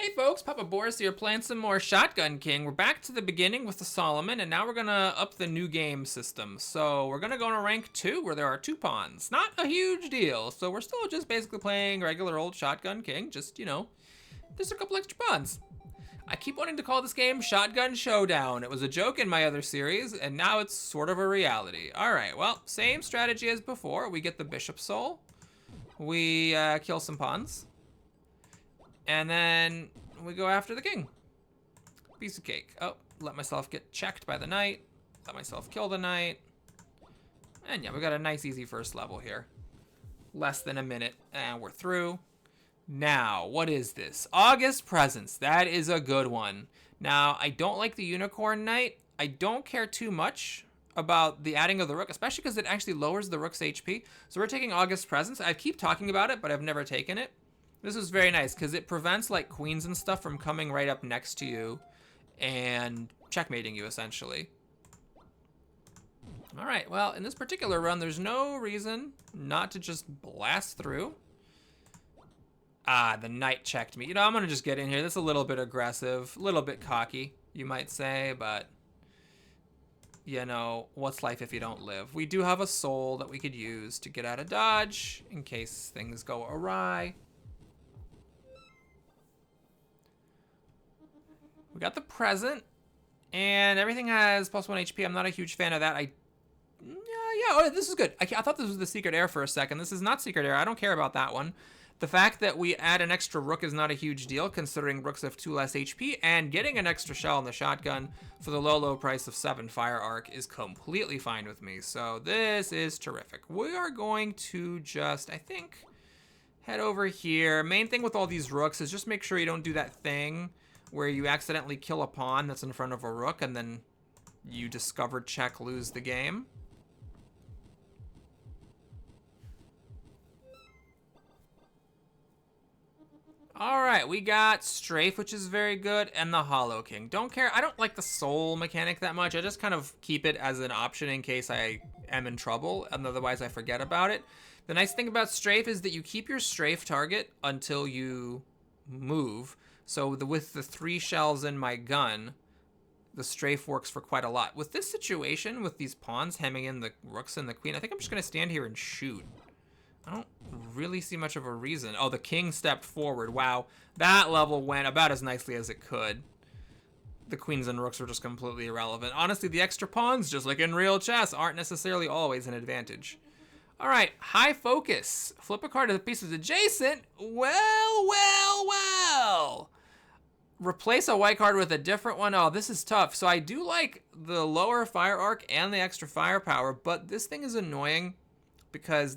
Hey folks, Papa Boris here playing some more Shotgun King. We're back to the beginning with the Solomon, and now we're gonna up the new game system. So we're gonna go to rank 2 where there are 2 pawns. Not a huge deal, so we're still just basically playing regular old Shotgun King, just, you know, there's a couple extra pawns. I keep wanting to call this game Shotgun Showdown. It was a joke in my other series, and now it's sort of a reality. Alright, well, same strategy as before. We get the Bishop Soul. We kill some pawns. And then we go after the king. Piece of cake. Oh, let myself get checked by the knight. Let myself kill the knight. And yeah, we got a nice easy first level here. Less than a minute and we're through. Now, what is this? August Presence. That is a good one. Now, I don't like the Unicorn Knight. I don't care too much about the adding of the rook, especially because it actually lowers the rook's HP. So we're taking August Presence. I keep talking about it, but I've never taken it. This is very nice because it prevents like queens and stuff from coming right up next to you and checkmating you essentially. All right, well, in this particular run, there's no reason not to just blast through. Ah, the knight checked me. You know, I'm gonna just get in here. That's a little bit aggressive, a little bit cocky, you might say, but you know, what's life if you don't live? We do have a soul that we could use to get out of dodge in case things go awry. We got the present, and everything has +1 HP. I'm not a huge fan of that. Oh, this is good. I thought this was the secret air for a second. This is not secret air. I don't care about that one. The fact that we add an extra rook is not a huge deal, considering rooks have 2 less HP, and getting an extra shell in the shotgun for the low price of 7 fire arc is completely fine with me. So this is terrific. We are going to just, I think, head over here. Main thing with all these rooks is just make sure you don't do that thing where you accidentally kill a pawn that's in front of a rook and then you discover check, lose the game. All right, we got Strafe, which is very good, and the Hollow King. Don't care. I don't like the soul mechanic that much. I just kind of keep it as an option in case I am in trouble, and otherwise I forget about it. The nice thing about Strafe is that you keep your Strafe target until you move. So with the 3 shells in my gun, the Strafe works for quite a lot. With this situation, with these pawns hemming in the rooks and the queen, I think I'm just going to stand here and shoot. I don't really see much of a reason. Oh, the king stepped forward. Wow, that level went about as nicely as it could. The queens and rooks were just completely irrelevant. Honestly, the extra pawns, just like in real chess, aren't necessarily always an advantage. All right, high focus. Flip a card to the pieces adjacent. Well. Replace a white card with a different one. Oh, this is tough. So I do like the lower fire arc and the extra firepower, but this thing is annoying because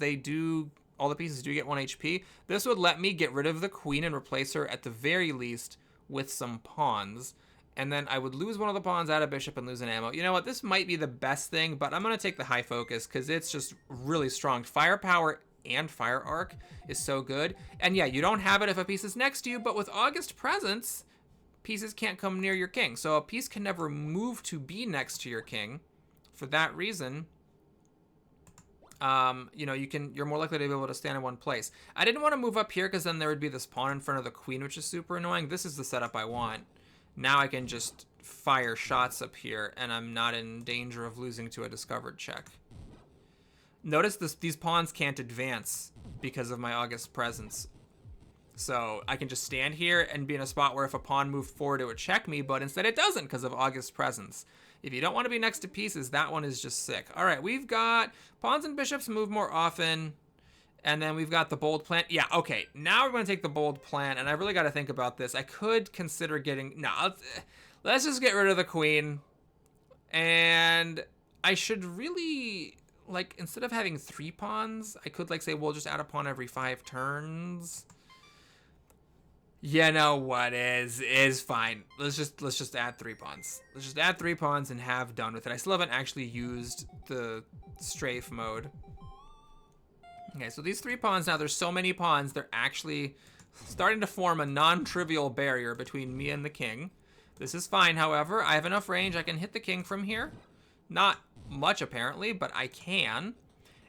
all the pieces do get 1 HP. This would let me get rid of the queen and replace her at the very least with some pawns. And then I would lose one of the pawns, add a bishop, and lose an ammo. You know what? This might be the best thing, but I'm going to take the high focus because it's just really strong. Firepower and fire arc is so good. And yeah, you don't have it if a piece is next to you, but with August Presence, pieces can't come near your king. So a piece can never move to be next to your king. For that reason, you know, you're more likely to be able to stand in one place. I didn't want to move up here because then there would be this pawn in front of the queen, which is super annoying. This is the setup I want. Now I can just fire shots up here and I'm not in danger of losing to a discovered check. Notice these pawns can't advance because of my August Presence. So I can just stand here and be in a spot where if a pawn moved forward, it would check me, but instead it doesn't because of August Presence. If you don't want to be next to pieces, that one is just sick. All right, we've got pawns and bishops move more often, and then we've got the bold plan. Yeah, okay, now we're going to take the bold plan, and I really got to think about this. I could consider getting... No, let's just get rid of the queen, and I should really... Like, instead of having 3 pawns, I could, like, say, we'll just add a pawn every 5 turns. You know what is fine. Let's just add 3 pawns. Let's just add 3 pawns and have done with it. I still haven't actually used the strafe mode. Okay, so these 3 pawns now, there's so many pawns, they're actually starting to form a non-trivial barrier between me and the king. This is fine, however. I have enough range. I can hit the king from here. Not much, apparently, but I can.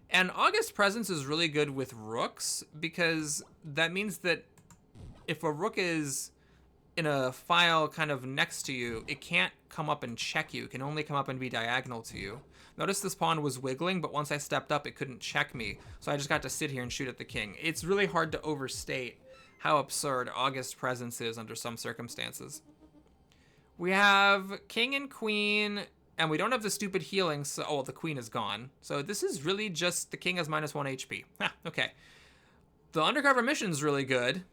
And August Presence is really good with rooks because that means that if a rook is in a file kind of next to you, it can't come up and check you. It can only come up and be diagonal to you. Notice this pawn was wiggling, but once I stepped up, it couldn't check me. So I just got to sit here and shoot at the king. It's really hard to overstate how absurd August Presence is under some circumstances. We have king and queen, and we don't have the stupid healing, so... Oh, the queen is gone. So this is really just the king has -1 HP. Okay. The undercover mission's really good,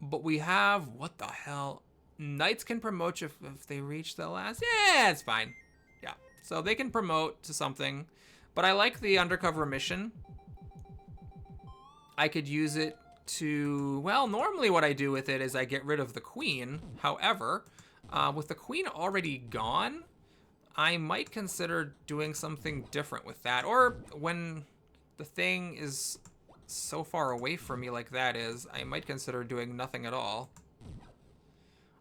but we have... What the hell? Knights can promote if they reach the last... Yeah, it's fine. Yeah. So they can promote to something, but I like the undercover mission. I could use it to... Well, normally what I do with it is I get rid of the queen. However, with the queen already gone, I might consider doing something different with that. Or when the thing is so far away from me like that is, I might consider doing nothing at all.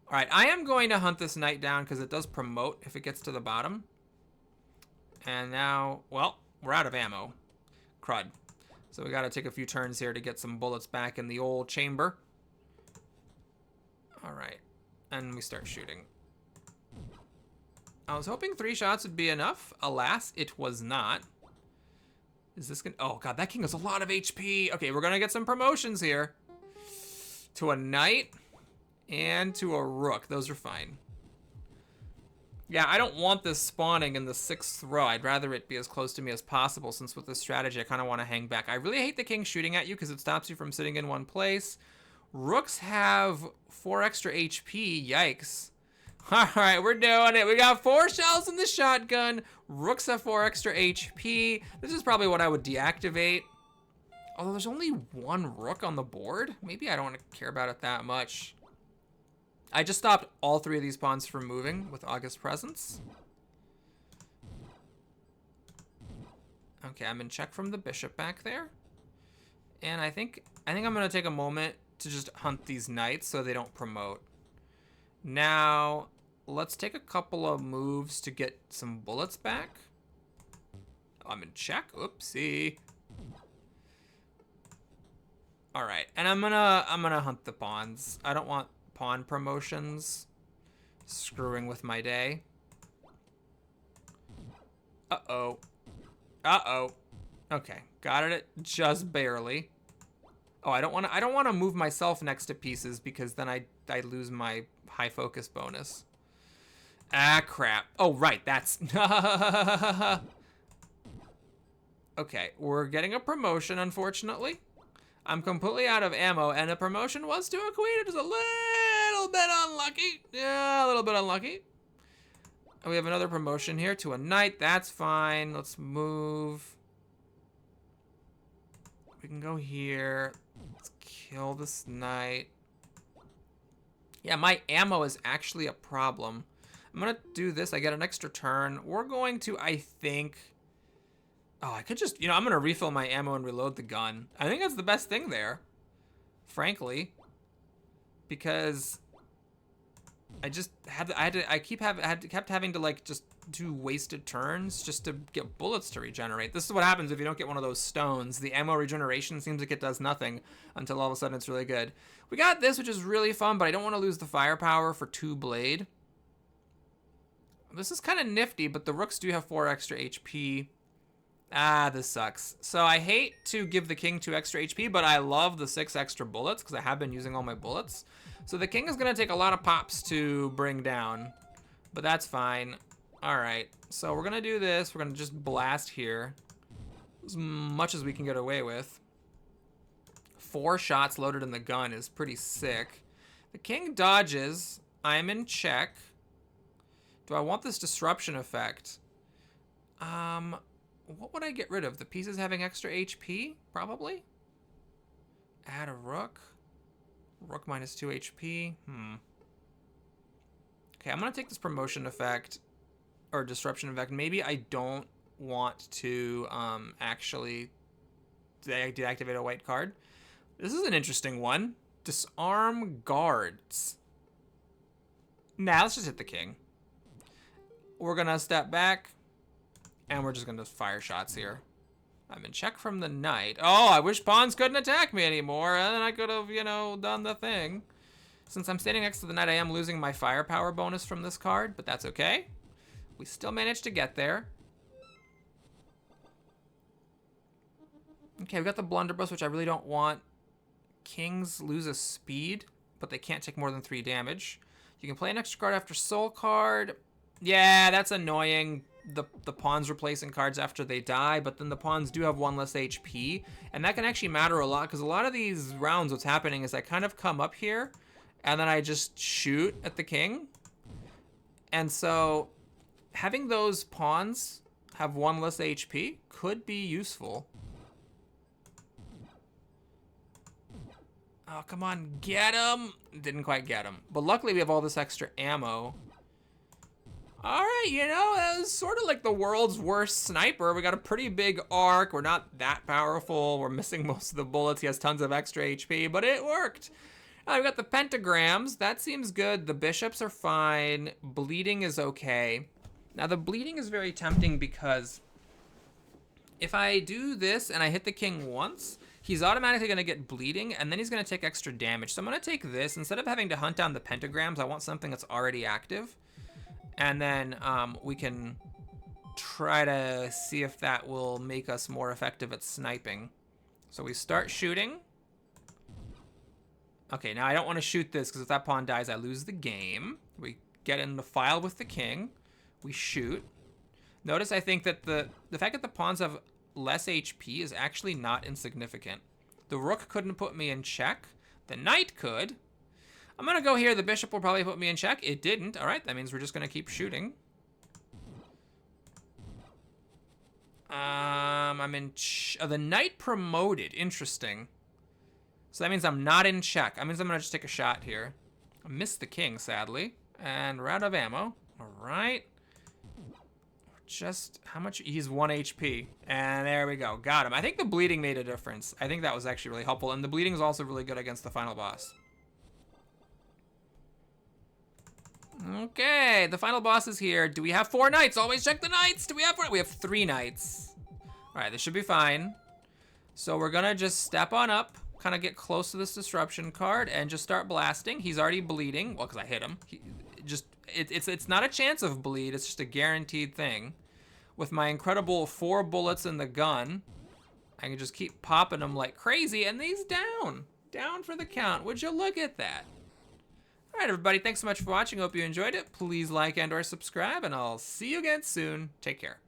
All right, I am going to hunt this knight down because it does promote if it gets to the bottom. And now, well, we're out of ammo. Crud. So we got to take a few turns here to get some bullets back in the old chamber. All right, and we start shooting. I was hoping 3 shots would be enough. Alas, it was not. Is this gonna... Oh, God, that king has a lot of HP. Okay, we're going to get some promotions here. To a knight and to a rook. Those are fine. Yeah, I don't want this spawning in the 6th row. I'd rather it be as close to me as possible, since with this strategy, I kind of want to hang back. I really hate the king shooting at you because it stops you from sitting in one place. Rooks have 4 extra HP. Yikes. All right, we're doing it. We got 4 shells in the shotgun. Rooks have 4 extra HP. This is probably what I would deactivate. Although there's only 1 rook on the board. Maybe I don't want to care about it that much. I just stopped all 3 of these pawns from moving with August Presence. Okay, I'm in check from the bishop back there. And I think I'm gonna take a moment to just hunt these knights so they don't promote. Now, let's take a couple of moves to get some bullets back. I'm in check. Oopsie. All right, and I'm gonna hunt the pawns. I don't want pawn promotions screwing with my day. Uh-oh. Uh-oh. Okay, got it just barely. Oh, I don't want to move myself next to pieces because then I lose my high focus bonus. Ah, crap. Oh, right, that's... Okay, we're getting a promotion, unfortunately. I'm completely out of ammo, and the promotion was to a queen. It was a little bit unlucky. Yeah, a little bit unlucky. And we have another promotion here to a knight. That's fine. Let's move. We can go here. Let's kill this knight. Yeah, my ammo is actually a problem. I'm going to do this. I get an extra turn. We're going to, I think... Oh, I could just, I'm going to refill my ammo and reload the gun. I think that's the best thing there, frankly, because I just kept having to like just do wasted turns just to get bullets to regenerate. This is what happens if you don't get one of those stones. The ammo regeneration seems like it does nothing until all of a sudden it's really good. We got this, which is really fun, but I don't want to lose the firepower for 2 blade. This is kind of nifty, but the rooks do have 4 extra HP. Ah, this sucks. So I hate to give the king 2 extra HP, but I love the 6 extra bullets because I have been using all my bullets. So the king is going to take a lot of pops to bring down, but that's fine. All right, so we're going to do this. We're going to just blast here as much as we can get away with. 4 shots loaded in the gun is pretty sick. The king dodges. I'm in check. Do I want this disruption effect? What would I get rid of? The pieces having extra HP? Probably. Add a rook. Rook minus 2 HP. Okay, I'm going to take this promotion effect. Or disruption effect. Maybe I don't want to actually deactivate a white card. This is an interesting one. Disarm guards. Nah, let's just hit the king. We're going to step back. And we're just going to fire shots here. I'm in check from the knight. Oh, I wish pawns couldn't attack me anymore. And then I could have, done the thing. Since I'm standing next to the knight, I am losing my firepower bonus from this card, but that's okay. We still managed to get there. Okay, we got the blunderbuss, which I really don't want. Kings lose a speed, but they can't take more than 3 damage. You can play an extra card after soul card. Yeah, that's annoying. The pawns replacing cards after they die, but then the pawns do have 1 less HP, and that can actually matter a lot, because a lot of these rounds, what's happening is I kind of come up here, and then I just shoot at the king. And so having those pawns have 1 less HP could be useful. Oh, come on, get him! Didn't quite get him. But luckily we have all this extra ammo. Alright, you know, that was sort of like the world's worst sniper. We got a pretty big arc. We're not that powerful. We're missing most of the bullets. He has tons of extra HP, but it worked. We got the pentagrams. That seems good. The bishops are fine. Bleeding is okay. Now, the bleeding is very tempting because if I do this and I hit the king once, he's automatically going to get bleeding, and then he's going to take extra damage. So I'm going to take this. Instead of having to hunt down the pentagrams, I want something that's already active. And then we can try to see if that will make us more effective at sniping. So we start shooting. Okay, now I don't want to shoot this, because if that pawn dies, I lose the game. We get in the file with the king. We shoot. Notice I think that the fact that the pawns have less HP is actually not insignificant. The rook couldn't put me in check. The knight could. I'm going to go here. The bishop will probably put me in check. It didn't. All right, that means we're just going to keep shooting. I'm in... the knight promoted. Interesting. So that means I'm not in check. That means I'm going to just take a shot here. I missed the king, sadly. And we're out of ammo. All right. Just... how much? He's 1 HP. And there we go. Got him. I think the bleeding made a difference. I think that was actually really helpful. And the bleeding is also really good against the final boss. Okay, the final boss is here. Do we have 4 knights? Always check the knights. Do we have 4? We have 3 knights. All right, this should be fine. So we're gonna just step on up, kind of get close to this disruption card, and just start blasting. He's already bleeding. Well, because I hit him. It's not a chance of bleed. It's just a guaranteed thing. With my incredible 4 bullets in the gun, I can just keep popping them like crazy, and he's down. Down for the count. Would you look at that? All right, everybody, thanks so much for watching. Hope you enjoyed it. Please like and/or subscribe, and I'll see you again soon. Take care.